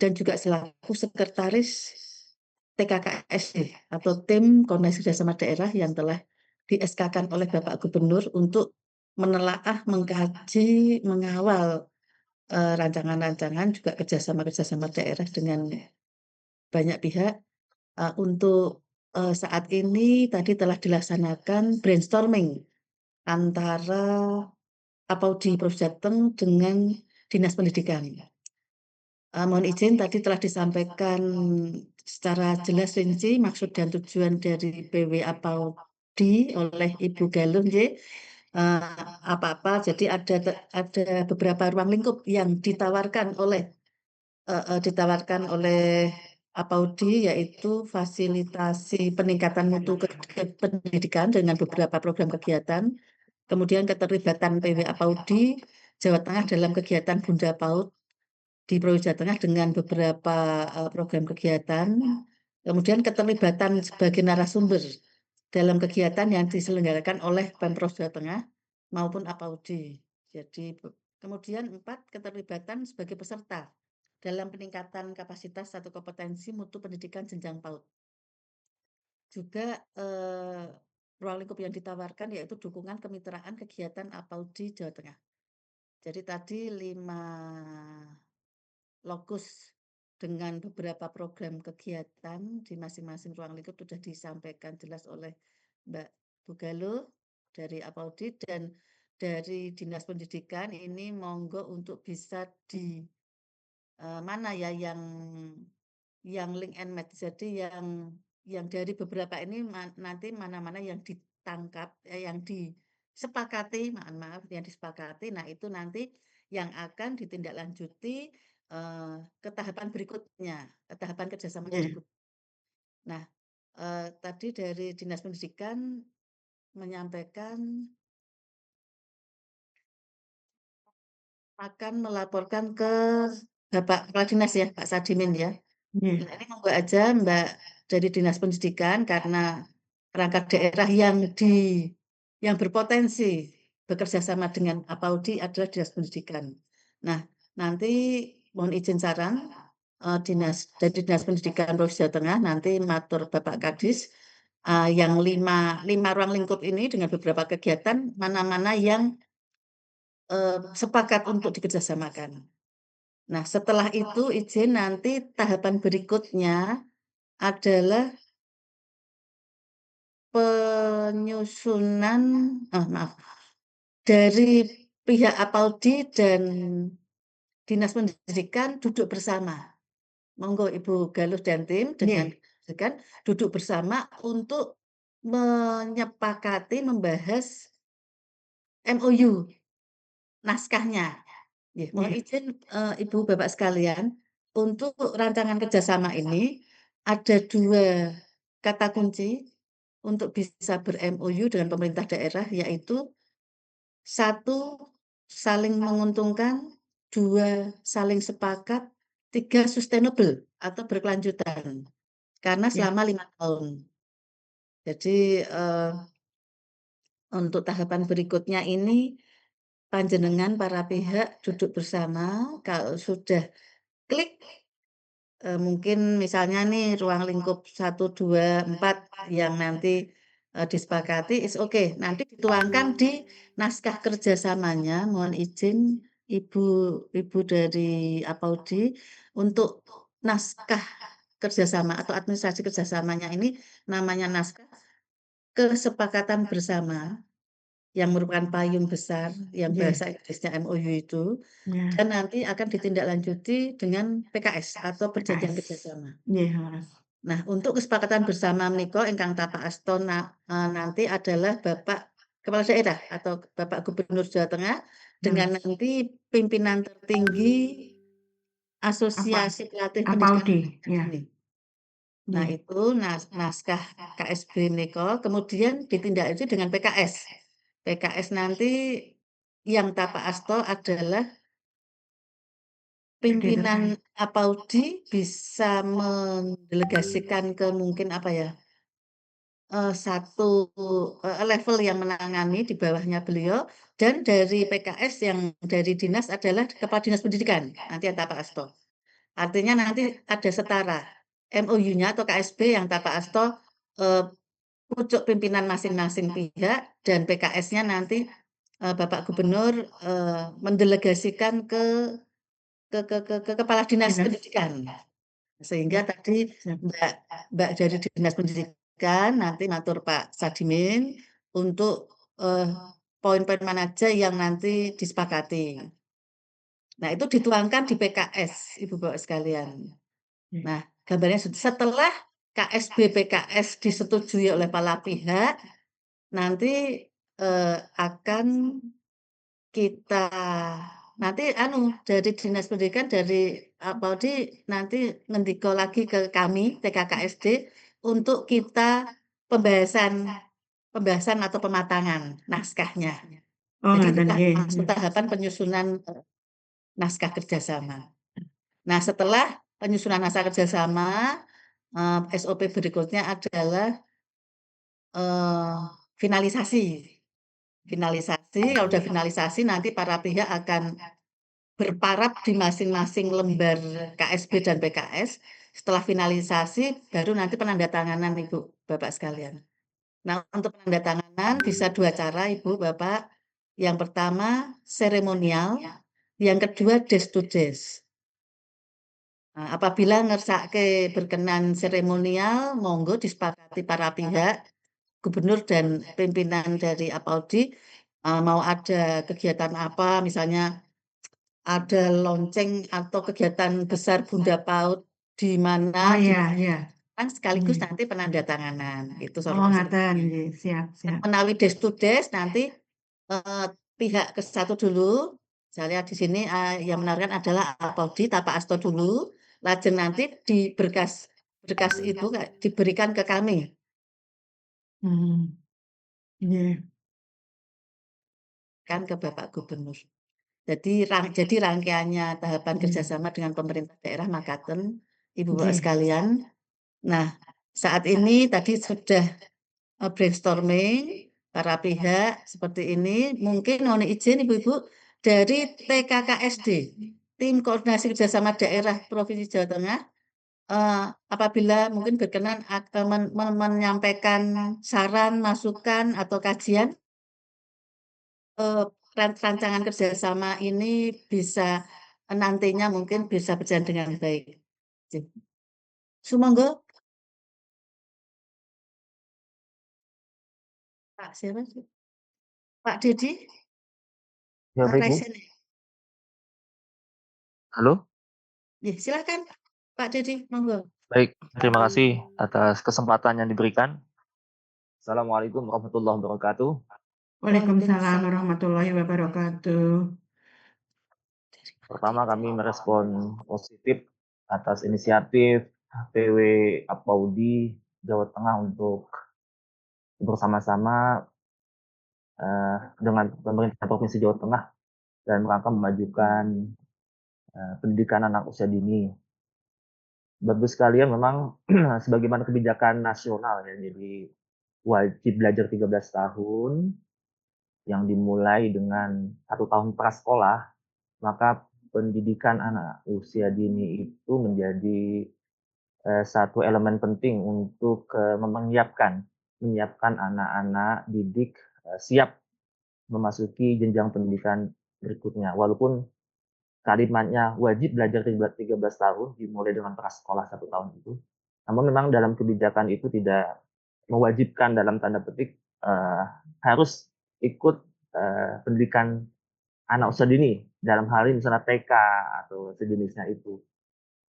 dan juga selaku sekretaris TKKSD atau Tim Koordinasi Kerjasama Daerah yang telah di-SK-kan oleh Bapak Gubernur untuk menelaah, mengkaji, mengawal rancangan-rancangan juga kerjasama-kerjasama daerah dengan banyak pihak untuk saat ini tadi telah dilaksanakan brainstorming antara Apaudi Provinsi Jateng dengan Dinas Pendidikan. Mohon izin tadi telah disampaikan secara jelas rinci maksud dan tujuan dari PW Apaudi oleh Ibu Galuh, apa-apa. Jadi ada beberapa ruang lingkup yang ditawarkan oleh Apaudi, yaitu fasilitasi peningkatan mutu pendidikan dengan beberapa program kegiatan, kemudian keterlibatan PW Apaudi Jawa Tengah dalam kegiatan Bunda PAUD di Provinsi Jawa Tengah dengan beberapa program kegiatan, kemudian keterlibatan sebagai narasumber dalam kegiatan yang diselenggarakan oleh Pemprov Jawa Tengah maupun Apaudi. Jadi kemudian 4, keterlibatan sebagai peserta dalam peningkatan kapasitas atau kompetensi mutu pendidikan jenjang PAUD. Juga ruang lingkup yang ditawarkan yaitu dukungan kemitraan kegiatan Apaudi Jawa Tengah. Jadi tadi 5 lokus dengan beberapa program kegiatan di masing-masing ruang lingkup sudah disampaikan jelas oleh Mbak Bugalo dari Apaudi, dan dari Dinas Pendidikan ini monggo untuk bisa di mana ya yang link and match. Jadi yang dari beberapa ini nanti mana-mana yang ditangkap, yang disepakati, maaf, yang disepakati. Nah, itu nanti yang akan ditindaklanjuti ke tahapan berikutnya, ke tahapan kerjasama berikut. Nah, tadi dari Dinas Pendidikan menyampaikan akan melaporkan ke Bapak Kepala Dinas ya, Pak Sadimin ya. Nah, ini monggo aja Mbak dari Dinas Pendidikan, karena perangkat daerah yang berpotensi bekerja sama dengan Apaudi adalah Dinas Pendidikan. Nah, nanti mohon izin saran dari Dinas Pendidikan Provinsi Jawa Tengah, nanti matur Bapak Kadis yang 5 ruang lingkup ini dengan beberapa kegiatan mana-mana yang sepakat untuk dikerjasamakan. Nah, setelah itu izin nanti tahapan berikutnya adalah penyusunan, dari pihak Apaudi dan Dinas Pendidikan duduk bersama. Monggo Ibu Galuh dan tim dengan duduk bersama untuk menyepakati membahas MOU naskahnya. Mohon izin Ibu Bapak sekalian, untuk rancangan kerjasama ini ada 2 kata kunci untuk bisa ber-MOU dengan pemerintah daerah, yaitu 1, saling menguntungkan, 2, saling sepakat, 3, sustainable atau berkelanjutan, karena selama 5 tahun. Jadi untuk tahapan berikutnya ini panjenengan para pihak duduk bersama, kalau sudah klik mungkin misalnya nih ruang lingkup 1, 2, 4 yang nanti disepakati is oke. Nanti dituangkan di naskah kerjasamanya. Mohon izin Ibu dari Apaudi untuk naskah kerjasama atau administrasi kerjasamanya ini namanya naskah kesepakatan bersama, yang merupakan payung besar yang bahasa Inggrisnya MOU itu, dan nanti akan ditindaklanjuti dengan PKS atau perjanjian kerjasama. Nah, untuk kesepakatan bersama menika ingkang tapak asta nanti adalah Bapak Kepala Daerah atau Bapak Gubernur Jawa Tengah dengan nanti pimpinan tertinggi Asosiasi Pelatih Pendidikan ini. Nah, itu naskah KSB menika kemudian ditindaklanjuti dengan PKS. PKS nanti yang tapak asta adalah pimpinan Apaudi bisa mendelegasikan ke mungkin satu level yang menangani di bawahnya beliau, dan dari PKS yang dari dinas adalah Kepala Dinas Pendidikan, nanti yang tapak asta. Artinya nanti ada setara MOU-nya atau KSB yang Pak Asto pucuk pimpinan masing-masing pihak dan PKS-nya nanti Bapak Gubernur mendelegasikan ke kepala dinas pendidikan. Sehingga tadi Mbak dari Dinas Pendidikan nanti ngatur Pak Sadimin untuk poin-poin mana aja yang nanti disepakati. Nah, itu dituangkan di PKS, Ibu Bapak sekalian. Nah, gambarnya setelah KSB PKS disetujui oleh para pihak, nanti akan kita nanti dari Dinas Pendidikan dari Apaudi nanti ngendiko lagi ke kami TKKSD untuk kita pembahasan atau pematangan naskahnya. Jadi itu langsung tahapan penyusunan naskah kerjasama. Nah, setelah penyusunan naskah kerjasama, SOP berikutnya adalah finalisasi. Kalau udah finalisasi nanti para pihak akan berparab di masing-masing lembar KSB dan PKS. Setelah finalisasi baru nanti penandatanganan Ibu Bapak sekalian. Nah, untuk penandatanganan bisa 2 cara Ibu Bapak. Yang pertama seremonial, yang kedua desk to desk. Nah, apabila ngersake berkenan seremonial, monggo disepakati para pihak, gubernur dan pimpinan dari Apaudi mau ada kegiatan apa, misalnya ada lonceng atau kegiatan besar Bunda PAUD di mana kan sekaligus nanti penandatanganan itu siap. Menawi desk to desk nanti pihak ke satu dulu. Saya lihat di sini yang menawarkan adalah Apaudi Tapak Asto dulu. Lajeng nanti di berkas itu diberikan ke kami. Kan ke Bapak Gubernur. Jadi rangkaiannya tahapan kerjasama dengan pemerintah daerah Makaten, Ibu Bapak sekalian. Nah, saat ini tadi sudah brainstorming para pihak seperti ini. Mungkin mohon izin Ibu-Ibu dari TKKSD, Tim Koordinasi Kerjasama Daerah Provinsi Jawa Tengah, apabila mungkin berkenan menyampaikan saran, masukan, atau kajian rancangan kerjasama ini bisa nantinya mungkin bisa berjalan dengan baik. Sumangga. Pak siapa sih? Pak Dedi? Ya, Pak baik, Bu. Raisen. Halo? Ya, silakan Pak Dedi, monggo. Baik, terima kasih atas kesempatan yang diberikan. Assalamualaikum warahmatullahi wabarakatuh. Waalaikumsalam warahmatullahi wabarakatuh. Pertama, kami merespon positif atas inisiatif PW Apaudi Jawa Tengah untuk bersama-sama dengan pemerintah Provinsi Jawa Tengah dan rangka memajukan pendidikan anak usia dini. Bapak sekalian, memang sebagaimana kebijakan nasional ya, jadi wajib belajar 13 tahun yang dimulai dengan 1 tahun prasekolah, maka pendidikan anak usia dini itu menjadi satu elemen penting untuk menyiapkan anak-anak didik siap memasuki jenjang pendidikan berikutnya. Walaupun kalimatnya wajib belajar 13 tahun dimulai dengan prasekolah 1 tahun itu, namun memang dalam kebijakan itu tidak mewajibkan dalam tanda petik harus ikut pendidikan anak usia dini, dalam hal ini misalnya TK atau sejenisnya itu.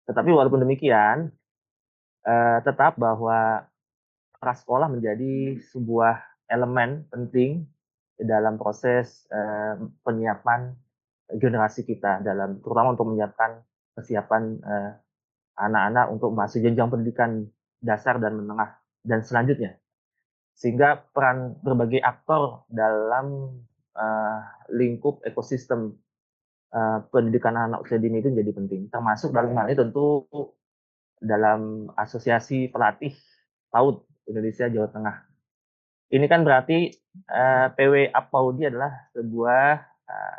Tetapi walaupun demikian, tetap bahwa prasekolah menjadi sebuah elemen penting dalam proses penyiapan generasi kita, terutama untuk menyiapkan kesiapan anak-anak untuk masuk jenjang pendidikan dasar dan menengah dan selanjutnya. Sehingga peran berbagai aktor dalam lingkup ekosistem pendidikan anak usia dini itu menjadi penting. Termasuk dalam hal ini tentu dalam Asosiasi Pelatih PAUD Indonesia Jawa Tengah. Ini kan berarti PW Apaudi adalah sebuah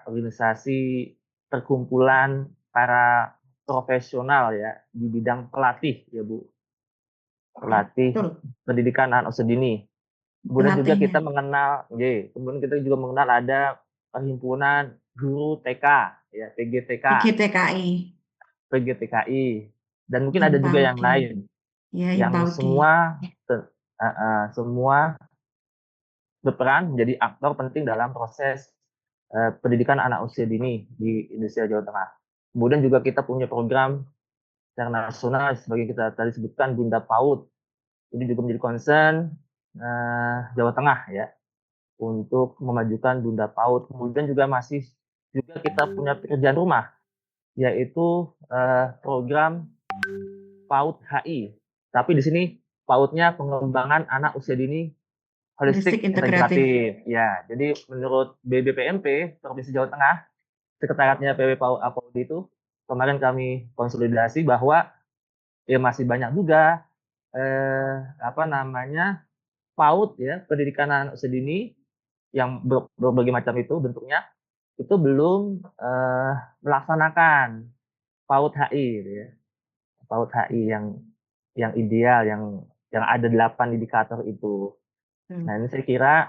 organisasi perkumpulan para profesional ya di bidang pelatih ya Bu, Ya, pelatih betul. pendidikan anak usia dini. Kemudian juga Pelatihnya. kita mengenal kemudian kita juga mengenal ada perhimpunan guru TK ya, PGTKI, PGTKI, dan mungkin ada juga yang Himpaudi. lain, Ya, yang Himpaudi. semua berperan menjadi aktor penting dalam proses, pendidikan anak usia dini di Indonesia, Jawa Tengah. Kemudian juga kita punya program secara nasional sebagai kita tadi sebutkan Bunda PAUD, ini juga menjadi concern, Jawa Tengah ya, untuk memajukan Bunda PAUD. Kemudian juga kita punya pekerjaan rumah, yaitu, program PAUD HI. Tapi di sini PAUD-nya pengembangan anak usia dini Holistik holistik integratif. integratif. Ya, jadi menurut BBPMP Provinsi Jawa Tengah, sekretariatnya PW APOD itu, kemarin kami konsolidasi bahwa ya masih banyak juga, apa namanya, PAUD ya, pendidikan anak usia dini yang berbagai macam itu bentuknya, itu belum, melaksanakan PAUD HI gitu ya. PAUD HI yang ideal, yang ada 8 indikator itu. Nah, ini saya kira,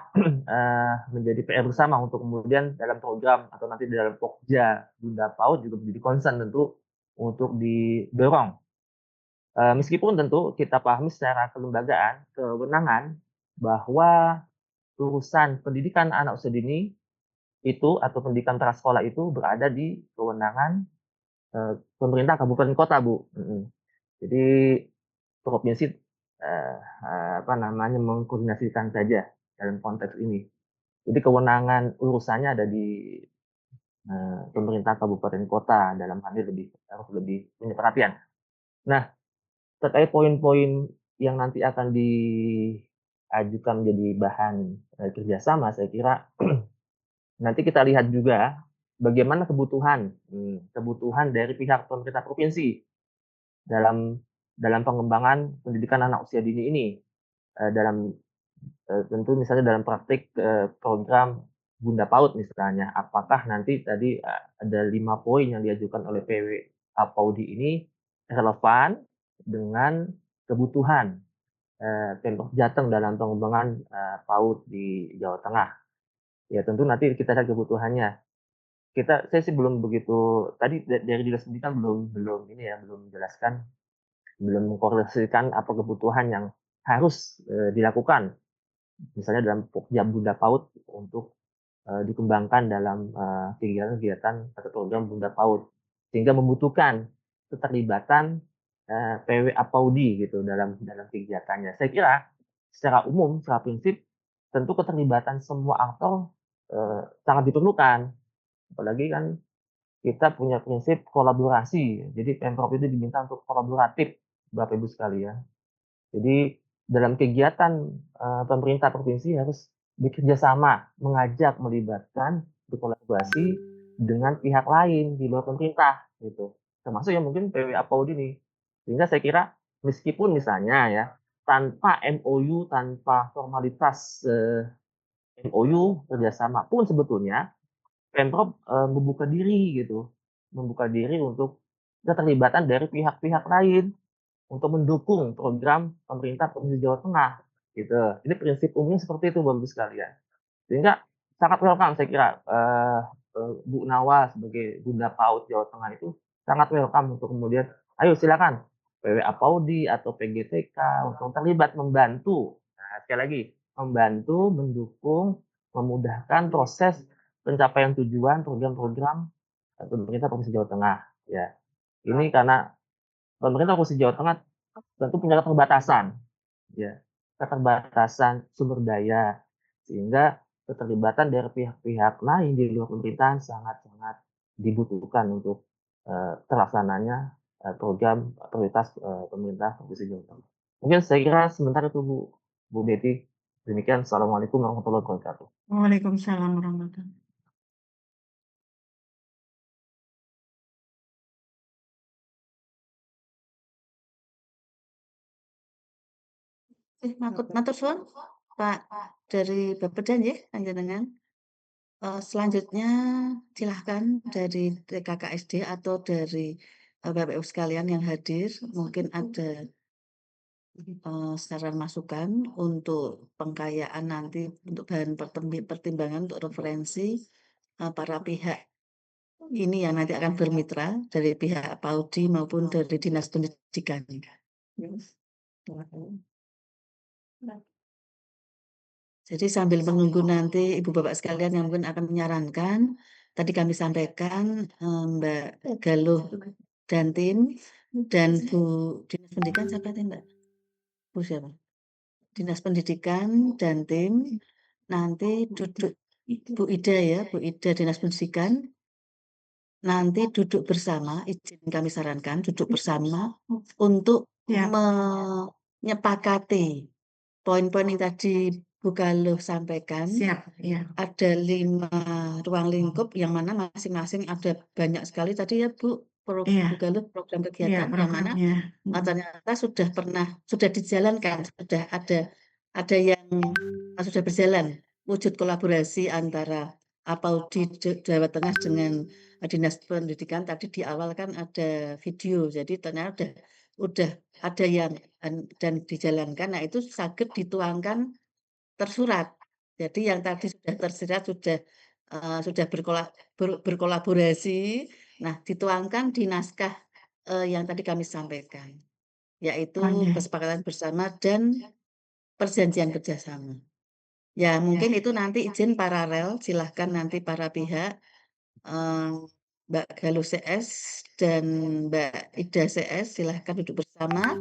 menjadi PR bersama untuk kemudian dalam program atau nanti dalam Pokja Bunda PAUD juga menjadi concern tentu untuk didorong. Meskipun tentu kita pahami secara kelembagaan, kewenangan bahwa urusan pendidikan anak usia dini itu atau pendidikan prasekolah itu berada di kewenangan, pemerintah kabupaten kota, Bu, Jadi provinsi, apa namanya, mengkoordinasikan saja dalam konteks ini. Jadi kewenangan urusannya ada di, pemerintah kabupaten kota, dalam hal ini harus lebih punya perhatian. Nah, terkait poin-poin yang nanti akan diajukan menjadi bahan, kerjasama, saya kira nanti kita lihat juga bagaimana kebutuhan dari pihak pemerintah provinsi dalam dalam pengembangan pendidikan anak usia dini ini, dalam tentu misalnya dalam praktik, program Bunda PAUD misalnya, apakah nanti tadi, ada 5 poin yang diajukan oleh PW APAUDI ini relevan dengan kebutuhan, Pemprov Jateng dalam pengembangan, PAUD di Jawa Tengah. Ya tentu nanti kita lihat kebutuhannya. Saya sih belum begitu tadi dari Dinas Pendidikan belum belum ini ya, belum menjelaskan, belum mengkoordinasikan apa kebutuhan yang harus, dilakukan. Misalnya dalam Pokja Bunda PAUD untuk, dikembangkan dalam, kegiatan-kegiatan atau program Bunda PAUD. Sehingga membutuhkan keterlibatan, PW APAUDI gitu dalam dalam kegiatannya. Saya kira secara umum, secara prinsip tentu keterlibatan semua aktor, sangat diperlukan. Apalagi kan kita punya prinsip kolaborasi. Jadi Pemprov itu diminta untuk kolaboratif, Bapak Ibu sekalian. Jadi dalam kegiatan, pemerintah provinsi harus bekerja sama, mengajak, melibatkan, berkolaborasi dengan pihak lain di luar pemerintah gitu. Termasuk yang mungkin PWA PAUD ini. Sehingga saya kira meskipun misalnya ya, tanpa MOU, tanpa formalitas, MOU kerjasama pun sebetulnya Pemprov, membuka diri gitu, membuka diri untuk keterlibatan dari pihak-pihak lain. Untuk mendukung program pemerintah Provinsi Jawa Tengah, gitu. Ini prinsip umumnya seperti itu Bapak Ibu sekalian. Sehingga sangat welcome saya kira, Bu Nawa sebagai Bunda PAUD Jawa Tengah itu sangat welcome untuk kemudian, "Ayo silakan PWA PAUDI atau PGTK untuk terlibat membantu." Nah, sekali lagi, membantu, mendukung, memudahkan proses pencapaian tujuan program-program, pemerintah Provinsi Jawa Tengah, ya. Ini karena pemerintah Provinsi Jawa Tengah tentu punya keterbatasan, ya, keterbatasan sumber daya, sehingga keterlibatan dari pihak-pihak lain di luar pemerintahan sangat-sangat dibutuhkan untuk, terlaksananya, program prioritas, pemerintah Provinsi Jawa Tengah. Mungkin saya kira sementara itu Bu Betty. Demikian, assalamualaikum warahmatullahi wabarakatuh. Waalaikumsalam warahmatullahi. Matur suwun Pak dari Bappedan nggih panjenengan. Selanjutnya silahkan dari TKKSD atau dari Bapak Ibu sekalian yang hadir, mungkin ada saran masukan untuk pengkayaan nanti untuk bahan pertimbangan untuk referensi para pihak ini yang nanti akan bermitra dari pihak PAUD maupun dari Dinas Pendidikan. Jadi sambil menunggu nanti Ibu Bapak sekalian yang mungkin akan menyarankan, tadi kami sampaikan Mbak Galuh dan tim dan Bu Dinas Pendidikan siapa tadi Mbak? Bu siapa? Dinas Pendidikan dan tim nanti duduk Bu Ida ya, Bu Ida Dinas Pendidikan nanti duduk bersama, izin kami sarankan duduk bersama untuk Ya. menyepakati poin-poin yang tadi Bu Galuh sampaikan. Siap, ya. Ada 5 ruang lingkup yang mana masing-masing ada banyak sekali tadi ya Bu, Iya. Bu Galuh program Iya, kegiatan yang mana programnya. ternyata sudah dijalankan, sudah ada yang sudah berjalan wujud kolaborasi antara APAUD Jawa Tengah dengan Dinas Pendidikan. Tadi di awal kan ada video, jadi ternyata udah ada yang dan dijalankan. Nah itu saged dituangkan tersurat. Jadi yang tadi sudah tersirat sudah berkolaborasi. Nah dituangkan di naskah yang tadi kami sampaikan, yaitu Oke. kesepakatan bersama dan perjanjian kerjasama. Ya mungkin itu nanti izin paralel, silahkan nanti para pihak Mbak Galuh CS dan Mbak Ida CS silahkan duduk bersama,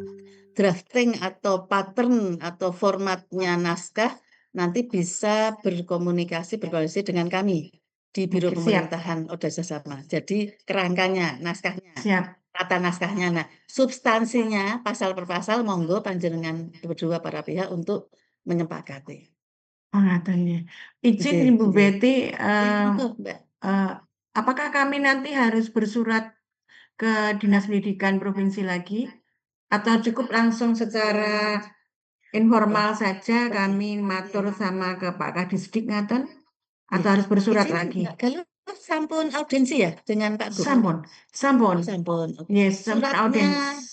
drafting atau pattern atau formatnya naskah nanti bisa berkoordinasi dengan kami di Biro Oke, siap. Pemerintahan Oda Sesama. Jadi kerangkanya, naskahnya, Siap. tata naskahnya. Nah, substansinya pasal per pasal monggo panjenengan berdua para pihak untuk menyepakati. Oh, ngaten nggih. Izin Nggih, Ibu nggih. Betty, Ya, monggo, Mbak. apakah kami nanti harus bersurat ke Dinas Pendidikan Provinsi lagi? Atau cukup langsung secara informal saja kami matur sama ke Pak Kadisdik ngaten? Atau harus bersurat Izin lagi? Mbak Galuh sampun audiensi ya dengan Pak Gup? Sampun, sampun. Oh, sampun. Oke. Yes, sampun Suratnya audiens.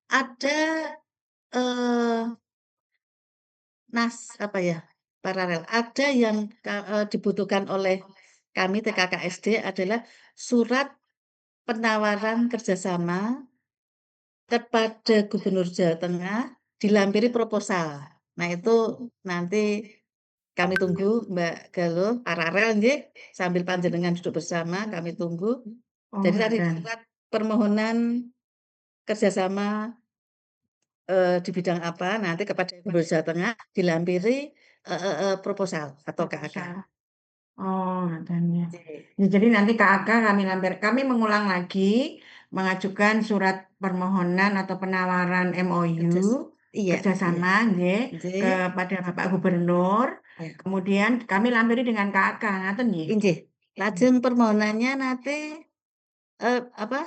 ada eh apa ya? Paralel. Ada yang dibutuhkan oleh kami TKKSD adalah surat penawaran kerjasama kepada Gubernur Jawa Tengah dilampiri proposal. Nah itu nanti kami tunggu Mbak Galuh paralel nggih sambil panjenengan duduk bersama kami tunggu. Oh, Jadi tadi ngaten. surat permohonan kerjasama di bidang apa nanti kepada Gubernur Jawa Tengah dilampiri proposal atau KAK. Proposal. Oh, ngaten ya. Nggih. Ya, jadi nanti KAK kami mengulang lagi mengajukan surat permohonan atau penawaran MOU Iya, kerjasama nggih, nggih. kepada Bapak Gubernur. Ya. Kemudian kami lampiri dengan KAK ngaten nggih. Nggih. Lajeng permohonannya nanti apa?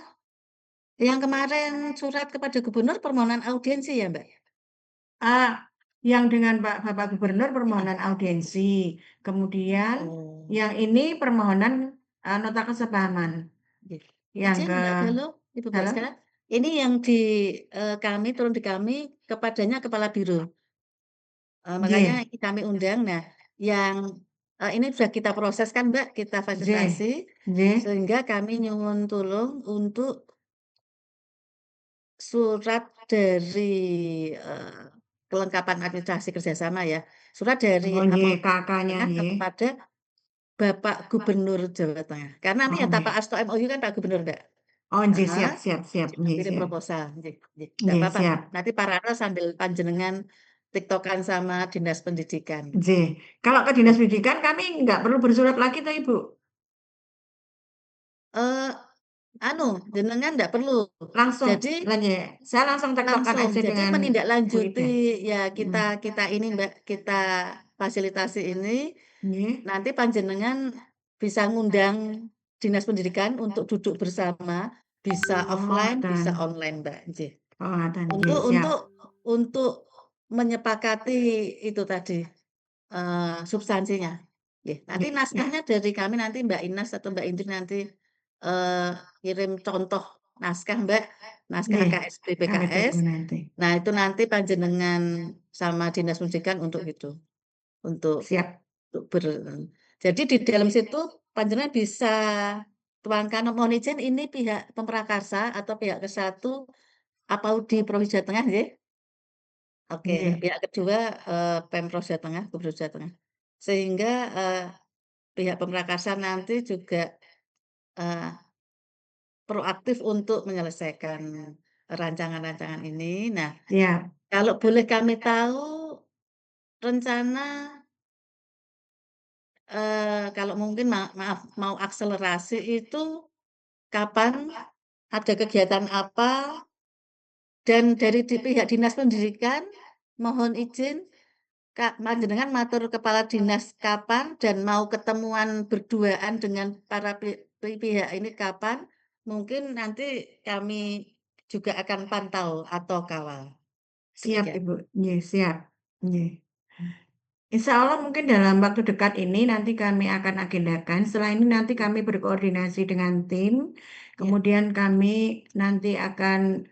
Yang kemarin surat kepada Gubernur permohonan audiensi ya, Mbak? Yang dengan Bapak Gubernur permohonan audiensi. Kemudian yang ini permohonan nota kesepahaman. Nggih. Yang Izin ke Mbak Galuh, Ibu Bapak halo? sekalian, ini yang di kami turun di kami kepadanya kepala biro. Makanya Nggih, kami undang. Nah, yang ini sudah kita proses kan Mbak, kita nggih, fasilitasi nggih. sehingga kami nyuwun tulung untuk surat dari kelengkapan administrasi kerjasama ya. Surat dari Oh nggih, APOD KAK-nya Tengah nggih. kepada Bapak Gubernur Jawa Tengah. Karena nanti Oh yang nggih. Tapak Asto MOU kan Pak Gubernur, Mbak. Oh nggih, Heeh, siap, siap, siap. Nggih, dilampiri siap. proposal. Nggih, nggih. Nggak Nggih, apa-apa. siap. Nanti paralel sambil panjenengan tiktokan sama Dinas Pendidikan. Nggih. Kalau ke Dinas Pendidikan kami nggak perlu bersurat lagi toh, Ibu? Eh, jenengan nggak perlu. Langsung, Jadi nggih. Saya langsung tektokan langsung. aja Jadi dengan Bu menindaklanjuti Ida. ya kita ini Mbak, kita fasilitasi ini Nggih. nanti panjenengan bisa ngundang Dinas Pendidikan untuk duduk bersama, bisa Oh, offline, bisa ngaten. online, Mbak. Nggih. Oh, ngaten nggih, Untuk siap. untuk untuk menyepakati itu tadi substansinya. Nggih. Nanti Nggih. naskahnya dari kami nanti Mbak Inas atau Mbak Indri nanti kirim contoh naskah Mbak, naskah Nggih, KSP kami PKS. tunggu nanti. Nah, itu nanti panjenengan sama Dinas Pendidikan untuk itu, untuk Siap. jadi di dalam situ panjenengan bisa tuangkan mohon izin ini pihak pemrakarsa atau pihak ke-1 APAUDI Provinsi Jawa Tengah nggih? Oke, Nggih. pihak kedua Pemprov Jawa Tengah, Gubernur Jawa Tengah. Sehingga pihak pemrakarsa nanti juga eee, proaktif untuk menyelesaikan rancangan-rancangan ini. Nah, Siap. kalau boleh kami tahu rencana kalau mungkin maaf mau akselerasi itu kapan, ada kegiatan apa, dan dari pihak Dinas Pendidikan mohon izin Kak, panjenengan matur kepala dinas kapan dan mau ketemuan berduaan dengan para pihak ini kapan? Mungkin nanti kami juga akan pantau atau kawal. Siap, Demikian. Ibu. Nggih, siap. Nggih. Insya Allah mungkin dalam waktu dekat ini nanti kami akan agendakan. Setelah ini nanti kami berkoordinasi dengan tim. Ya. Kemudian kami nanti akan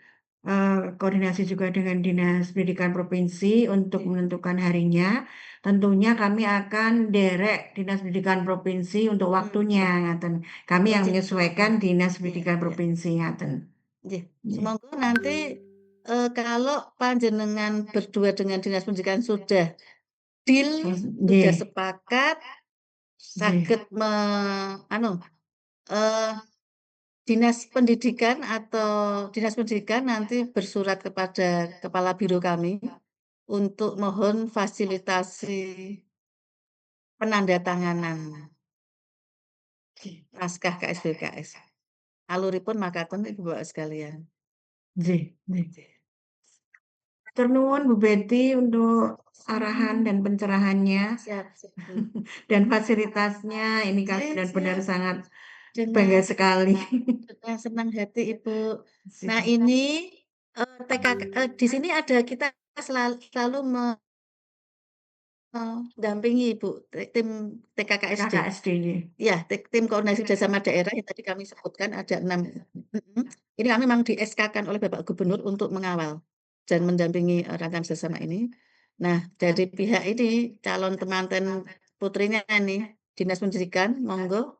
koordinasi juga dengan Dinas Pendidikan Provinsi untuk menentukan harinya. Tentunya kami akan derek Dinas Pendidikan Provinsi untuk waktunya, ngaten. Kami yang menyesuaikan Dinas Pendidikan Ya. Provinsi, ngaten. Nggih. Nggih. Semoga nanti kalau panjenengan berdua dengan Dinas Pendidikan sudah deal, sudah Nggih. sepakat, Nggih. saged Dinas Pendidikan atau Dinas Pendidikan nanti bersurat kepada kepala biro kami untuk mohon fasilitasi penandatanganan naskah KSBKS. Aluripun makaten Ibu Bapak sekalian. Nggih, nggih. Matur nuwun Bu Betty untuk arahan dan pencerahannya Siap, siap. dan fasilitasnya. Ini kami Siap. benar-benar sangat Dengan bangga sekali. senang hati Ibu. Nah, Siap. ini di sini ada kita selalu mendampingi Ibu, tim TKKSD. KKSD nggih. Iya, tim koordinasi kerjasama daerah yang tadi kami sebutkan ada 6. Ini kami memang di-SK-kan oleh Bapak Gubernur untuk mengawal dan mendampingi rancangan kerjasama ini. Nah, dari pihak ini calon temanten putrinya nih, Dinas Pendidikan, monggo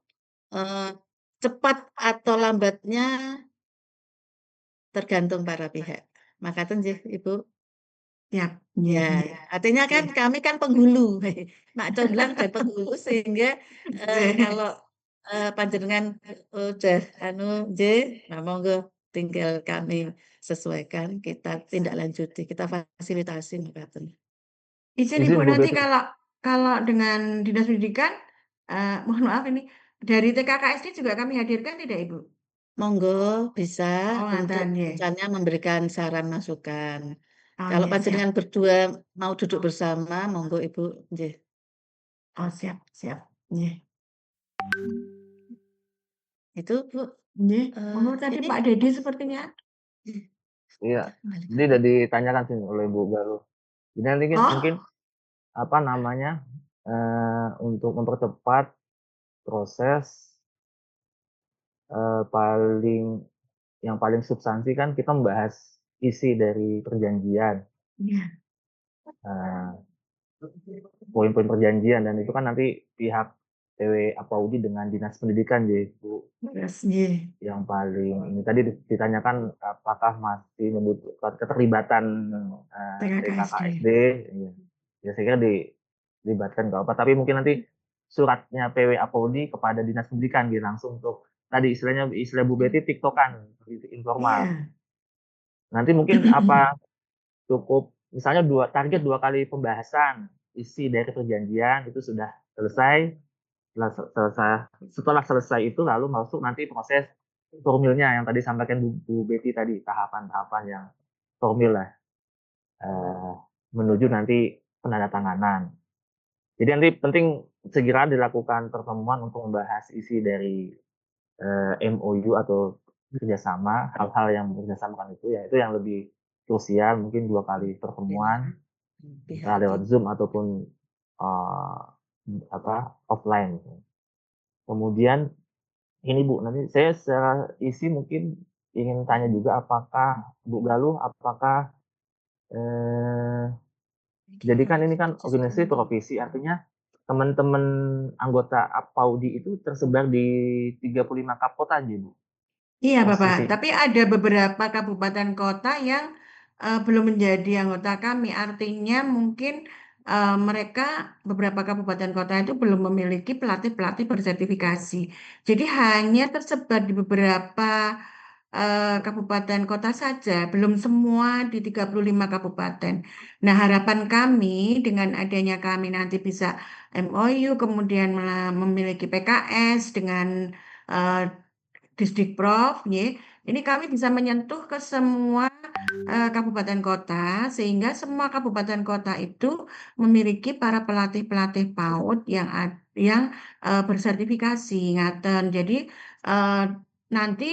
cepat atau lambatnya tergantung para pihak. Makaten nggih, Ibu. Siap. Ya, Nggih. artinya kan kami kan penghulu, Mak Comblang dan penghulu sehingga kalau panjenengan udah nggih, nah monggo tinggal kami sesuaikan, kita tindak lanjuti, kita fasilitasi makaten. Izin Ibu Izin Bu nanti Betty. kalau dengan Dinas Pendidikan, mohon maaf ini, dari TKKSD juga kami hadirkan tidak Ibu? Monggo bisa Oh, untuk ngaten nggih. misalnya memberikan saran masukan. Oh, Kalau nggih, siap. panjenengan berdua mau duduk bersama, monggo Ibu, nggih. Oh, siap, siap. Nggih. Itu Bu. Nggih. Oh, tadi Ini Pak Dedi sepertinya. Iya. Kembali. Jadi udah ditanyakan sih oleh Bu Galuh. Jadi nanti mungkin Oh, apa namanya untuk mempercepat proses yang paling substansi kan kita membahas isi dari perjanjian. iya. Poin-poin perjanjian dan itu kan nanti pihak TW Apaudi dengan Dinas Pendidikan yaitu Terus nggih. yang paling ini tadi ditanyakan apakah masih membutuhkan keterlibatan TKKSD. Ya saya kira dilibatkan nggak apa, tapi mungkin nanti suratnya PW Apaudi kepada Dinas Pendidikan gitu langsung untuk tadi istilah Bu Betty tiktokan informal. Iya. Nanti mungkin apa cukup misalnya target 2 kali pembahasan isi dari perjanjian itu sudah selesai. Setelah selesai itu lalu masuk nanti proses formilnya yang tadi sampaikan Bu Betty tadi, tahapan-tahapan yang formil lah, menuju nanti penandatanganan. Jadi nanti penting segera dilakukan pertemuan untuk membahas isi dari MOU atau kerjasama, hal-hal yang bekerjasamakan itu ya itu yang lebih krusial, mungkin 2 kali pertemuan entah lewat Zoom ataupun offline. Kemudian ini Bu, nanti saya secara isi mungkin ingin tanya juga apakah Bu Galuh, apakah jadi kan ini kan organisasi provinsi, artinya teman-teman anggota APAUDI itu tersebar di 35 kota aja, Bu, Iya, Bapak. posisi. Tapi ada beberapa kabupaten kota yang belum menjadi anggota kami. Artinya mungkin mereka beberapa kabupaten kota itu belum memiliki pelatih-pelatih bersertifikasi. Jadi hanya tersebar di beberapa kabupaten kota saja, belum semua di 35 kabupaten. Nah, harapan kami dengan adanya kami nanti bisa MOU, kemudian memiliki PKS dengan eh, Disdikprov, ya. Ini kami bisa menyentuh ke semua kabupaten kota, sehingga semua kabupaten kota itu memiliki para pelatih-pelatih PAUD yang bersertifikasi, ngaten. Jadi eh, nanti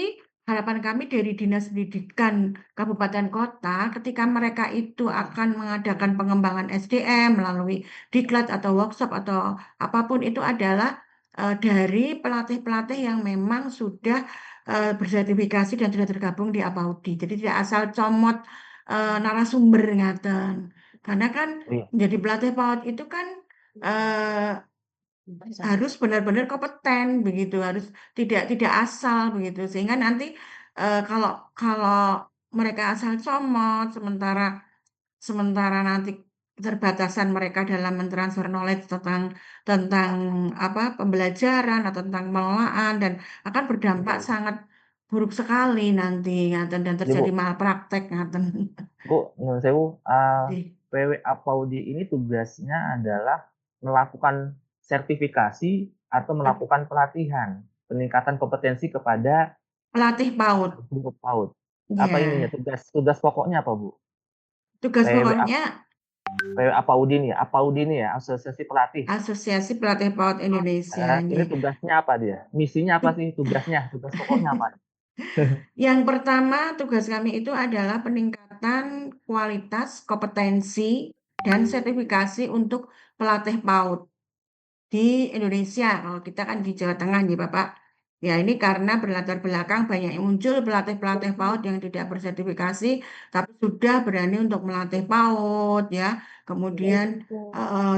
harapan kami dari Dinas Pendidikan Kabupaten Kota, ketika mereka itu akan mengadakan pengembangan SDM melalui diklat atau workshop atau apapun itu adalah dari pelatih-pelatih yang memang sudah bersertifikasi dan sudah tergabung di APAUDI. Jadi tidak asal comot narasumber ngaten. Karena kan Iya. menjadi pelatih PAUD itu kan eh, harus benar-benar kompeten begitu, harus tidak asal begitu. Sehingga nanti kalau kalau mereka asal comot sementara nanti keterbatasan mereka dalam mentransfer knowledge tentang tentang apa pembelajaran atau tentang pengelolaan dan akan berdampak sangat buruk sekali nanti ngaten dan Jadi, Bu, terjadi malpraktek ngaten. nyuwun sewu, PW APAUDI ini tugasnya adalah melakukan sertifikasi atau melakukan pelatihan, peningkatan kompetensi kepada Pelatih PAUD. guru PAUD. Apa ininya, Ya, tugas pokoknya apa, Bu? tugas PW pokoknya APAUDI nih ya, APAUDI ini ya, Asosiasi Pelatih. Asosiasi Pelatih PAUD Indonesia. Ini Ya. tugasnya apa dia? Misinya apa sih tugasnya? Tugas pokoknya apa? Yang pertama, tugas kami itu adalah peningkatan kualitas, kompetensi, dan sertifikasi untuk pelatih PAUD di Indonesia. Kalau kita kan di Jawa Tengah nih, Bapak. Ya, ini karena berlatar belakang banyak yang muncul pelatih-pelatih PAUD yang tidak bersertifikasi, tapi sudah berani untuk melatih PAUD, ya. Kemudian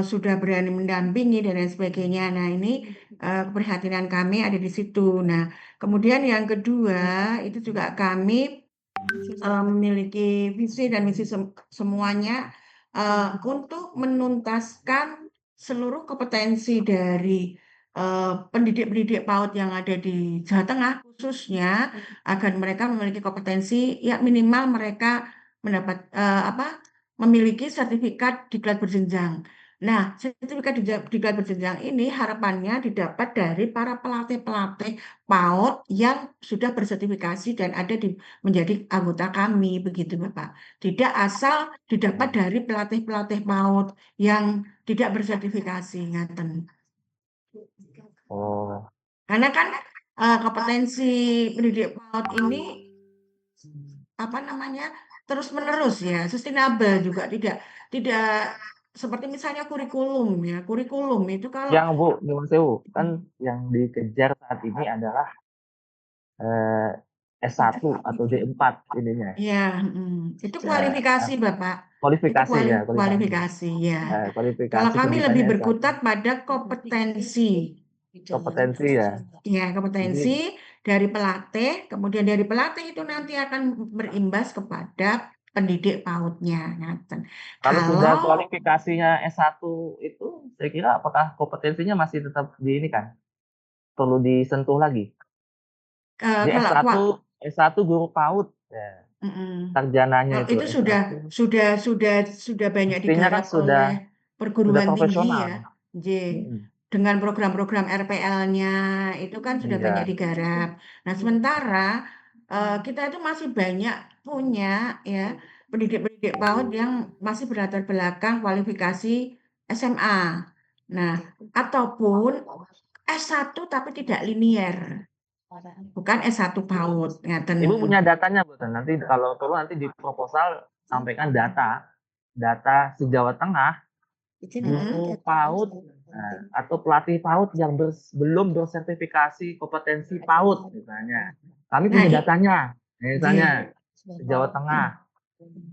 sudah berani mendampingi dan lain sebagainya. Nah, ini keprihatinan kami ada di situ. Nah, kemudian yang kedua itu juga kami memiliki visi dan misi semuanya untuk menuntaskan seluruh kompetensi dari pendidik-pendidik PAUD yang ada di Jawa Tengah khususnya agar mereka memiliki kompetensi ya minimal mereka mendapat memiliki sertifikat diklat berjenjang. Nah, sertifikat diklat berjenjang ini harapannya didapat dari para pelatih-pelatih PAUD yang sudah bersertifikasi dan ada menjadi anggota kami begitu Bapak. Tidak asal didapat dari pelatih-pelatih PAUD yang tidak bersertifikasi ngaten. Oh, Karena kan kompetensi pendidik PAUD ini apa namanya terus-menerus ya, sustainable juga tidak seperti misalnya kurikulum ya. Kurikulum itu kalau yang Bu, nyuwun sewu, kan yang dikejar saat ini adalah eh, S1 atau D4 ininya. ya itu Eh, kualifikasi Bapak. Itu kualifikasi ya, kualifikasi. kualifikasi ya. Kalau Kualifikasi kami lebih pendidikannya S1, berkutat pada kompetensi. kompetensi ya. Ya, kompetensi Jadi dari pelatih, kemudian dari pelatih itu nanti akan berimbas kepada pendidik PAUD-nya. Ngaten. kalau sudah Kalau kualifikasinya S1 itu, saya kira apakah kompetensinya masih tetap di ini kan? Perlu disentuh lagi. Di kalau S1 guru PAUD, ya, sarjananya kalau itu itu S1. sudah banyak Mestinya kan digarap sudah oleh perguruan tinggi profesional. ya, J. Mm-mm. Dengan program-program RPL-nya itu kan sudah banyak Iya. digarap. Nah, sementara kita itu masih banyak punya ya pendidik-pendidik PAUD yang masih berlatar belakang kualifikasi SMA. Nah, ataupun S1 tapi tidak linier, bukan S1 PAUD, ngaten. Ibu punya datanya, Bu? Nanti kalau perlu nanti di proposal sampaikan data se-Jawa Tengah guru PAUD atau pelatih PAUD yang belum bersertifikasi kompetensi PAUD misalnya. Kami Nah, punya datanya. Misalnya Jawa Tengah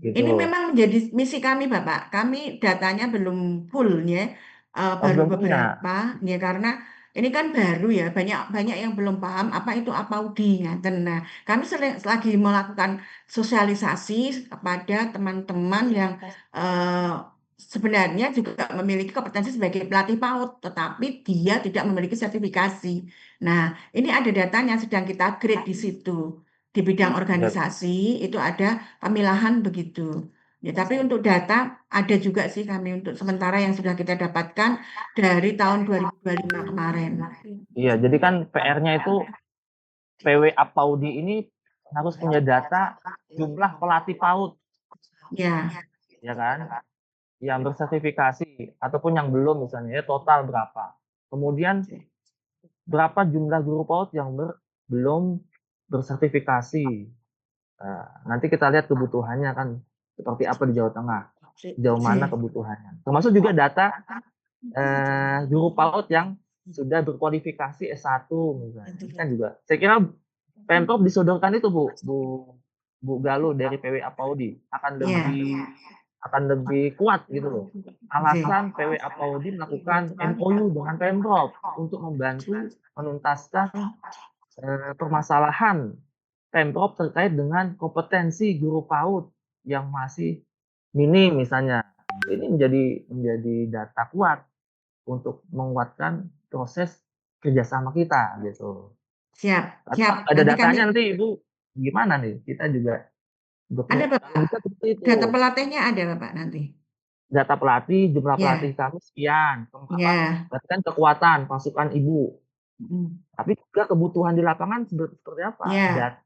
Ini gitu. memang menjadi misi kami, Bapak. Kami datanya belum full ya, baru Belum punya. beberapa ya karena ini kan baru ya, banyak banyak yang belum paham apa itu APAUDI. Nah, kami lagi melakukan sosialisasi kepada teman-teman yang eh, sebenarnya juga memiliki kompetensi sebagai pelatih PAUD, tetapi dia tidak memiliki sertifikasi. Nah, ini ada datanya sedang kita grade di situ. Di bidang Ya, organisasi itu ada pemilahan begitu. Ya, tapi untuk data ada juga sih kami untuk sementara yang sudah kita dapatkan dari tahun 2025 kemarin. iya, jadi kan PR-nya itu PW Apaudi ini harus punya data jumlah pelatih PAUD, Ya, ya kan? Yang bersertifikasi ataupun yang belum misalnya ya total berapa. Kemudian berapa jumlah guru PAUD yang belum bersertifikasi. Nah, nanti kita lihat kebutuhannya kan seperti apa di Jawa Tengah, sejauh mana oke. kebutuhannya. Termasuk juga data guru PAUD yang sudah berkualifikasi S1 misalnya. Ini kan juga saya kira Pemprov disodorkan itu Bu Galuh dari PWA Paudi Ya, akan lebih kuat gitu loh. oke. Alasan PWA Paudi melakukan MOU dengan Pemprov untuk membantu menuntaskan permasalahan Pemprov terkait dengan kompetensi guru PAUD yang masih minim misalnya. Ini menjadi data kuat untuk menguatkan proses kerjasama kita gitu. Siap, Atau siap. ada Nanti kami datanya nanti Ibu gimana nih? Kita juga ada Bapak. bisa seperti itu. Data pelatihnya ada Bapak nanti. Data pelatih, jumlah pelatih Ya, kami sekian. Apa? ya. Berarti kan kekuatan pasukan Ibu. Mm. Tapi juga kebutuhan di lapangan seperti apa? Ya, Data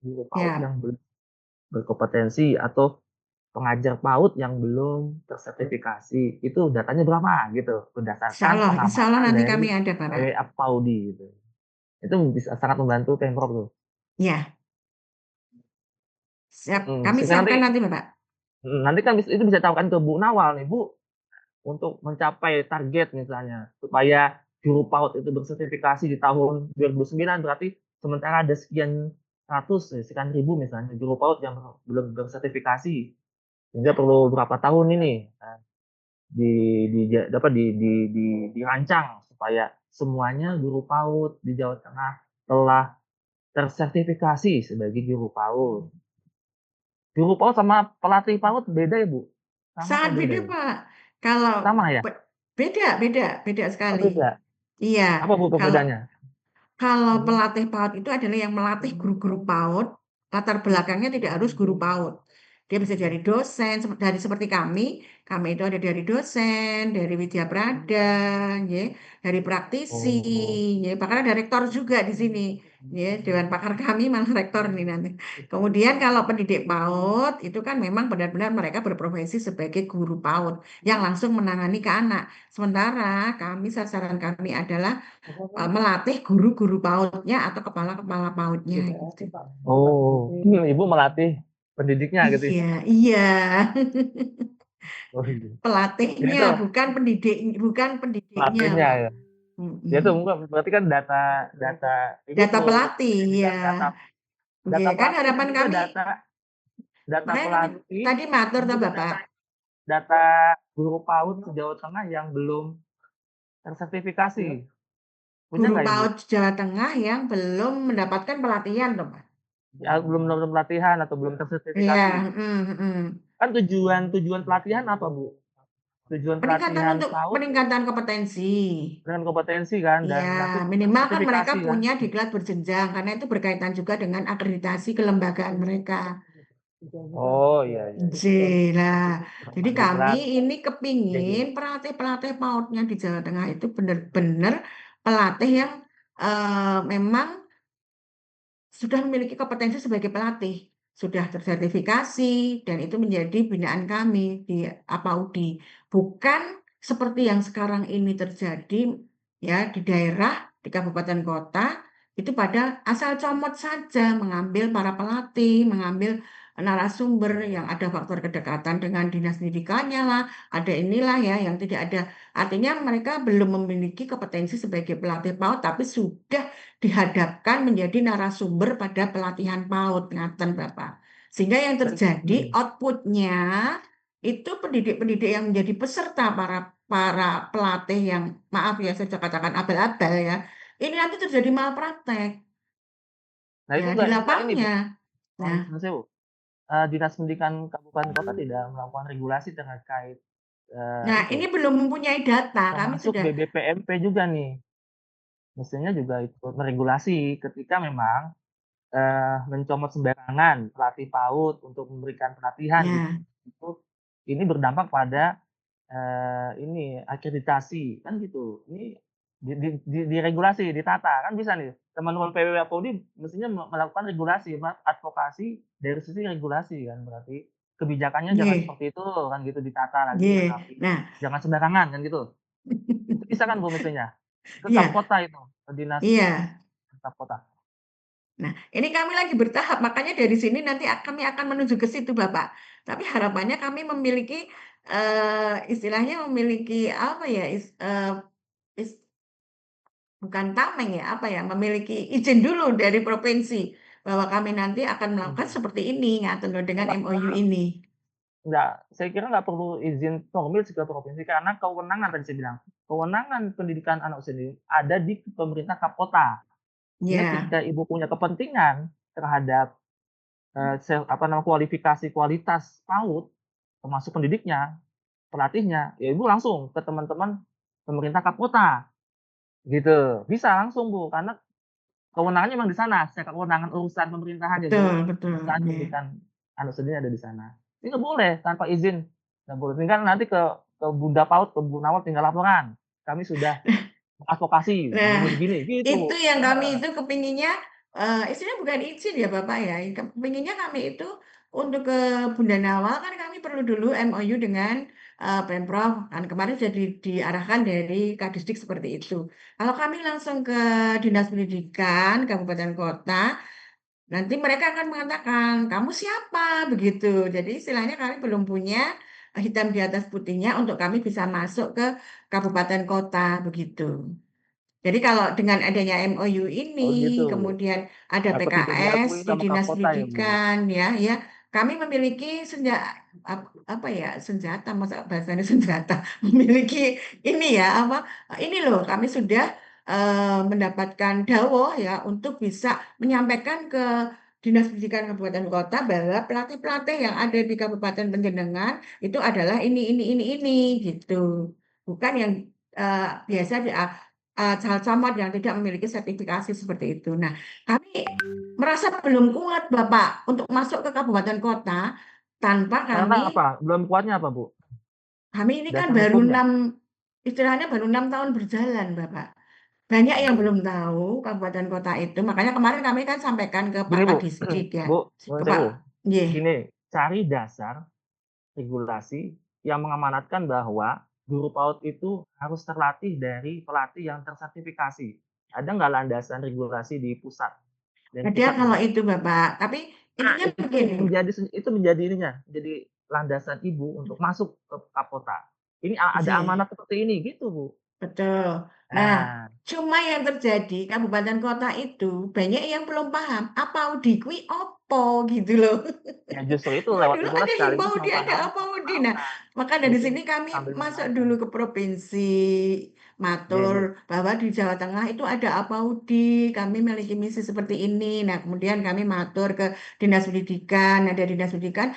guru PAUD ya. yang belum berkompetensi atau pengajar PAUD yang belum tersertifikasi. Itu datanya berapa gitu berdasarkan Insya Allah pengamatan nanti dari kami ada Bapak. PWA Paudi gitu. Itu bisa sangat membantu Pemprov tuh. Ya, siap. Kami Sehingga siapkan nanti Bapak. nanti kan itu bisa tahukan ke Bu Nawal nih, Bu, untuk mencapai target misalnya supaya guru PAUD itu bersertifikasi di tahun 2009 berarti sementara ada sekian ratus, sekian ribu misalnya guru PAUD yang belum bersertifikasi. Sehingga perlu berapa tahun ini dirancang supaya semuanya guru PAUD di Jawa Tengah telah tersertifikasi sebagai guru PAUD. Guru PAUD sama pelatih PAUD beda ya, Bu? Sama atau Sangat beda beda ya? Pak. Kalau Sama ya? beda Oh, sekali. beda. Iya, Apa Bu kalau perbedaannya? kalau pelatih PAUD itu adalah yang melatih guru-guru PAUD, latar belakangnya tidak harus guru PAUD. Dia bisa dari dosen, dari seperti kami itu ada dari dosen, dari Widya Prada, ya, dari praktisi, Oh. ya, bahkan ada rektor juga di sini. Ya, Dewan Pakar kami malah rektor nih nanti. Kemudian kalau pendidik PAUD itu kan memang benar-benar mereka berprofesi sebagai guru PAUD yang langsung menangani ke anak. Sementara sasaran kami adalah melatih guru-guru PAUD-nya atau kepala-kepala PAUD-nya gitu. Oh, Ibu melatih pendidiknya gitu ya? Iya, iya. Oh, iya. Jadi Pelatihnya itu bukan pendidiknya, pelatihnya Pak. ya? Ya itu Mm-mm. enggak, berarti kan data data Ibu Data perlu pelatih juga ya. data Iya, kan pelatih dan harapan juga kami data makanya kami pelatih tadi matur dan toh juga Bapak, data guru PAUD se Jawa Tengah yang belum tersertifikasi. Punya guru nggak Ibu? PAUD Jawa Tengah yang belum mendapatkan pelatihan toh, Pak. Ya, belum pelatihan atau belum Iya, tersertifikasi. mm. Kan tujuan pelatihan apa, Bu? Tujuan Peningkatan pelatihan untuk PAUD peningkatan kompetensi. dengan kompetensi kan Ya, dan nanti minimal kan mereka sertifikasi kan. punya diklat berjenjang karena itu berkaitan juga dengan akreditasi kelembagaan mereka. Oh, iya iya. Nah, jadi Memang kami diklat. ini Iya, kepingin gimana? pelatih-pelatih PAUD-nya di Jawa Tengah itu benar-benar pelatih yang memang sudah memiliki kompetensi sebagai pelatih, sudah tersertifikasi, dan itu menjadi binaan kami di APAUDI. Bukan seperti yang sekarang ini terjadi ya di daerah, di kabupaten kota, itu pada asal comot saja mengambil para pelatih, mengambil narasumber yang ada faktor kedekatan dengan dinas pendidikannya lah, ada inilah ya yang tidak ada. Artinya mereka belum memiliki kompetensi sebagai pelatih PAUD, tapi sudah dihadapkan menjadi narasumber pada pelatihan PAUD, ngaten Bapak. Sehingga yang terjadi outputnya itu pendidik-pendidik yang menjadi peserta para pelatih yang maaf ya saya katakan abal-abal ya, ini nanti terjadi malpraktek Nah itu ya di nggak juga ini Bu, lapangnya. mohon Nah, mohon sewu, Dinas Pendidikan kabupaten kota tidak melakukan regulasi terkait, ini itu, belum mempunyai data. Kami termasuk sudah BBPMP juga nih, mestinya juga ikut meregulasi ketika memang, mencomot sembarangan pelatih PAUD untuk memberikan pelatihan gitu, ya, itu ini berdampak pada, ini akreditasi, kan gitu. Ini diregulasi, ditata, kan bisa nih teman-teman PWWA Prodi mestinya melakukan regulasi, advokasi dari sisi regulasi kan, berarti kebijakannya jangan nggih, seperti itu, kan gitu, ditata lagi yang nggih. rapi, Nah, jangan sembarangan, kan gitu. Itu bisa kan Bu mestinya? Ke Kap iya, Kota itu, ke dinas iya. Kap Kota. Nah, ini kami lagi bertahap, makanya dari sini nanti kami akan menuju ke situ, Bapak. Tapi harapannya kami memiliki, istilahnya memiliki apa ya, is bukan tameng ya, apa ya, memiliki izin dulu dari provinsi, bahwa kami nanti akan melakukan Mhm. seperti ini, ngaten lho, dengan Enggak MOU ini. enggak, saya kira nggak perlu izin formil sih ke provinsi, karena kewenangan tadi saya bilang, kewenangan pendidikan anak sendiri ada di pemerintah Kap Kota. Sehingga Ya, ketika Ibu punya kepentingan terhadap, apa namanya, kualifikasi kualitas PAUD, termasuk pendidiknya, pelatihnya, ya Ibu langsung ke teman-teman pemerintah Kap Kota, gitu. Bisa langsung Bu, karena kewenangannya memang di sana, secara kewenangan urusan pemerintahan ya betul, Bu, betul, perusahaan nggih. pendidikan anu sendiri ada di sana. Ini nggak boleh tanpa izin, nggak boleh. Tinggal nanti ke Bunda PAUD, ke Bu Nawal tinggal laporan, "Kami sudah mengadvokasi Nah, begini-begini," gitu Bu. itu yang kami Heeh. itu kepinginnya, istilahnya bukan izin ya Bapak ya, kepinginnya kami itu untuk ke Bunda Nawal kan kami perlu dulu MOU dengan, Pemprov, kan kemarin sudah diarahkan dari Kadisdik seperti itu. Kalau kami langsung ke Dinas Pendidikan kabupaten kota, nanti mereka akan mengatakan, "Kamu siapa?" Begitu. Jadi istilahnya kami belum punya, hitam di atas putihnya untuk kami bisa masuk ke kabupaten kota, begitu. Jadi kalau dengan adanya MOU Oh gitu. ini, kemudian ada Takut tidak diakui PKS di sama Dinas Kapolta ya, Bu? Pendidikan ya, kami memiliki apa ya, senjata, masa bahasanya senjata, memiliki ini ya, apa, ini loh kami sudah, mendapatkan dawuh ya untuk bisa menyampaikan ke Dinas Pendidikan kabupaten kota bahwa pelatih-pelatih yang ada di kabupaten panjenengan itu adalah ini, gitu. Bukan yang, biasa camat yang tidak memiliki sertifikasi seperti itu. Nah, kami merasa belum kuat Bapak untuk masuk ke kabupaten kota tanpa Karena kami apa? Belum kuatnya apa, Bu? kami ini kan Dasar baru hukumnya? 6 istilahnya baru 6 tahun berjalan Bapak. Banyak yang belum Oh. tahu kabupaten kota itu, makanya kemarin kami kan sampaikan ke Pak Gini, Bu, Kadisdik ya, Bu, ke nuwun Pak sewu. nggih, Gini, cari dasar regulasi yang mengamanatkan bahwa guru PAUD itu harus terlatih dari pelatih yang tersertifikasi. Ada nggak landasan regulasi di pusat? Dan ada pusat kalau menjadi itu Bapak, tapi nah, intinya itu begini itu menjadi ininya, menjadi landasan Ibu untuk masuk ke Kapolta. Ini ada nggih. amanat seperti ini, gitu, Bu. Betul. Nah, Nah, cuma yang terjadi kabupaten kota itu banyak yang belum paham apa Audi kuwi opo gitu loh. ya justru itu Cuma lewat dulu itulah ada sekaligus Himaudi, ada memperkenalkan Apaudi. Nah, memperkenalkan. maka dari Bikin sini kami sambil masuk mengenalkan. dulu ke provinsi, Iya, iya. matur bahwa di Jawa Tengah itu ada Apaudi, kami memiliki misi seperti ini. Nah, kemudian kami matur ke Dinas Pendidikan, ada Dinas Pendidikan,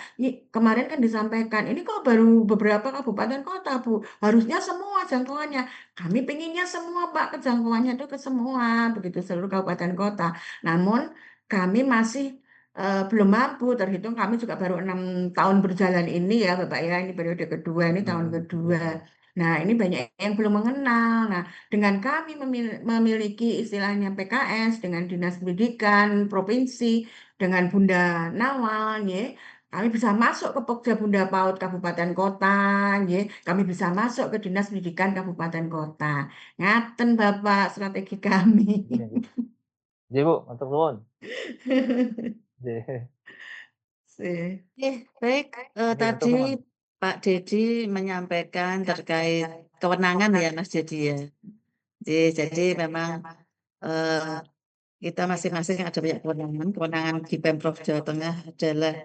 kemarin kan disampaikan, ini kok baru beberapa kabupaten kota, Bu. Harusnya semua jangkauannya. Kami pengennya semua, Pak, kejangkauannya itu ke semua, begitu seluruh kabupaten kota. Namun kami masih belum mampu, terhitung kami juga baru 6 tahun berjalan ini ya Bapak ya, ini periode kedua, ini tahun Mhm, iya, kedua. iya. Nah, ini banyak yang belum mengenal. Nah, dengan kami memiliki istilahnya PKS, dengan Dinas Pendidikan Provinsi, dengan Bunda Nawal, ya, kami bisa masuk ke Pokja Bunda PAUD Kabupaten Kota, ya, kami bisa masuk ke Dinas Pendidikan Kabupaten Kota. Ngaten Bapak strategi kami. Iya, iya. Iya, Bu, matur nuwun. Nggih. Baik, Mungkin itu tadi mohon. Pak Dedi menyampaikan terkait kewenangan ya, Mas Dedi ya. Jadi memang, eee, kita masing-masing ada banyak kewenangan. Kewenangan di Pemprov Jawa Tengah adalah,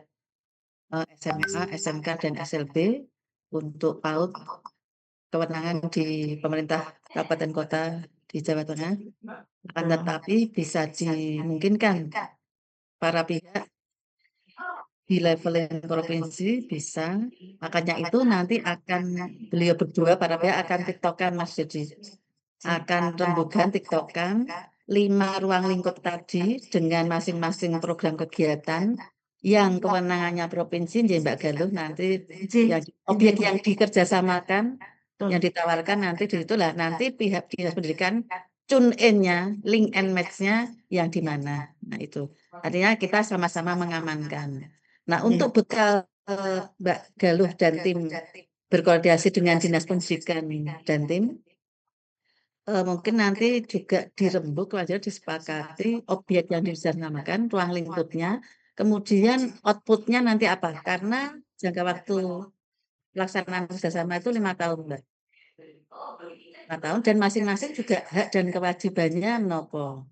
SMA, SMK, dan SLB untuk PAUD, kewenangan di pemerintah kabupaten kota di Jawa Tengah. Akan Betul. tetapi bisa dimungkinkan para pihak di level provinsi bisa, makanya itu nanti akan beliau berdua para pihak akan tiktokan Mas Dedi, akan rembugan tiktokan 5 ruang lingkup tadi dengan masing-masing program kegiatan yang kewenangannya provinsi nggih Mbak Galuh nanti yang objek yang dikerjasamakan, yang ditawarkan nanti di itulah nanti pihak dinas pendidikan tune in-nya, link and match-nya yang di mana. Nah itu, artinya kita sama-sama mengamankan. Nah untuk bekal, Mbak Galuh dan tim berkoordinasi dengan Dinas Pendidikan dan tim, mungkin nanti juga dirembuk wajar disepakati objek yang dinamakan, ruang lingkupnya, kemudian output-nya nanti apa, karena jangka waktu pelaksanaan kerjasama itu 5 tahun, Mbak. 5 tahun dan masing-masing juga hak dan kewajibannya nopo.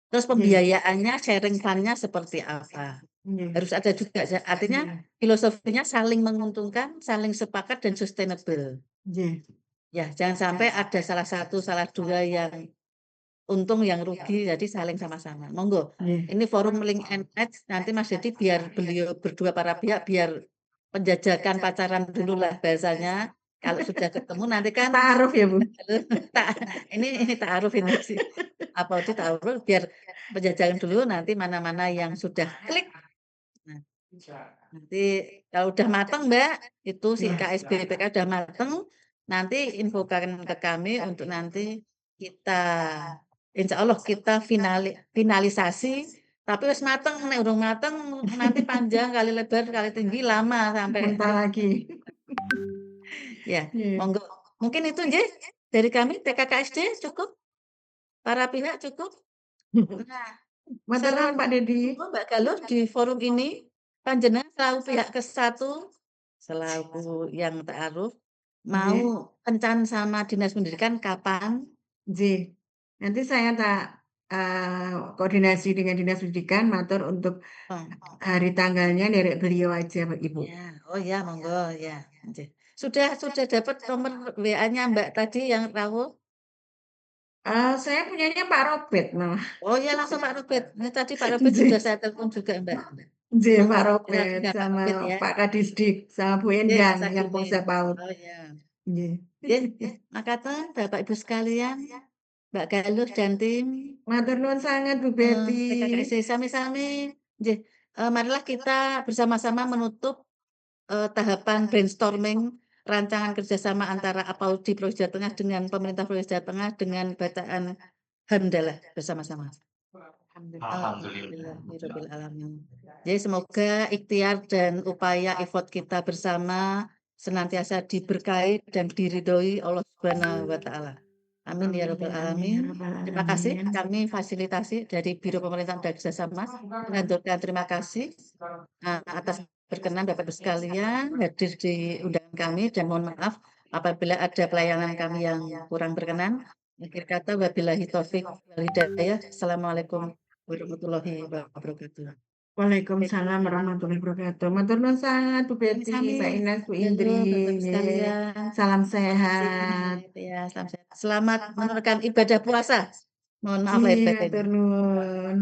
Terus pembiayaannya, sharing fund-nya seperti apa. Harus ada juga, artinya filosofinya saling menguntungkan, saling sepakat dan sustainable. Ya, jangan sampai ada salah satu, salah dua yang untung yang rugi, jadi saling sama-sama. Monggo, ini forum link and match, nanti Mas Dedi biar beliau berdua para pihak, biar penjajakan pacaran dulu lah bahasanya. Kalau sudah ketemu nanti kan Ta'aruf ya, Bu? ini ta'aruf ini sih. Apa itu ta'aruf, biar penjajakan dulu nanti mana-mana yang sudah klik. Nah, nanti kalau udah mateng Mbak, itu si KSBPK udah mateng, nanti infokan ke kami untuk nanti kita insya Allah kita finalisasi, tapi wis mateng, nek urung mateng nanti panjang kali lebar kali tinggi lama sampai Bentar lagi. ya, monggo. Mungkin itu nggih dari kami PKKSD cukup? Para pihak cukup? Nah, Matur nuwun Pak Dedi. Mbak Galuh di forum ini panjenengan selaku pihak ke-1 selaku yang ta'aruf mau kencan sama Dinas Pendidikan kapan? Nanti saya koordinasi dengan Dinas Pendidikan, matur untuk hari tanggalnya dari beliau aja, Ibu. Ya, oh ya, monggo ya. Sudah dapat nomor WA-nya Mbak tadi yang rawuh? Saya punyanya Pak Robert malah. Oh ya, langsung Pak Robert. Ini tadi Pak Robert sudah saya telepon juga, Mbak. Pak Monggo, Robert Pak sama Robert ya. Pak Kadisdik sama Bu Endang yang Polsek PAUD. Oh ya. Makaten Bapak Ibu sekalian, Mbak Galuh dan tim. Matur nuwun sangat Bu Betty. PKKSD sami-sami. Marilah kita bersama-sama menutup tahapan brainstorming rancangan kerjasama antara APAUDI Provinsi Jawa Tengah dengan pemerintah Provinsi Jawa Tengah dengan bacaan hamdalah bersama-sama. Alhamdulillah. Alamin. Jadi semoga ikhtiar dan upaya effort kita bersama senantiasa diberkahi dan diridhoi Allah Subhanahu wa taala. Amin ya rabbal alamin. Terima kasih kami fasilitasi dari Biro Pemerintahan dan Kerjasama mengaturkan terima kasih atas berkenan Bapak Ibu sekalian hadir di undangan kami dan mohon maaf apabila ada pelayanan kami yang kurang berkenan. Akhir kata wabillahi taufik wal hidayah. Assalamualaikum warahmatullahi wabarakatuh. Waalaikumsalam warahmatullahi wabarakatuh. Matur nuwun sangat Bu Betty, Mbak Ines, Bu Indri. Salam sehat. Ya, salam sehat. Selamat menunaikan ibadah puasa. Mohon maaf lahir batin. Matur nuwun.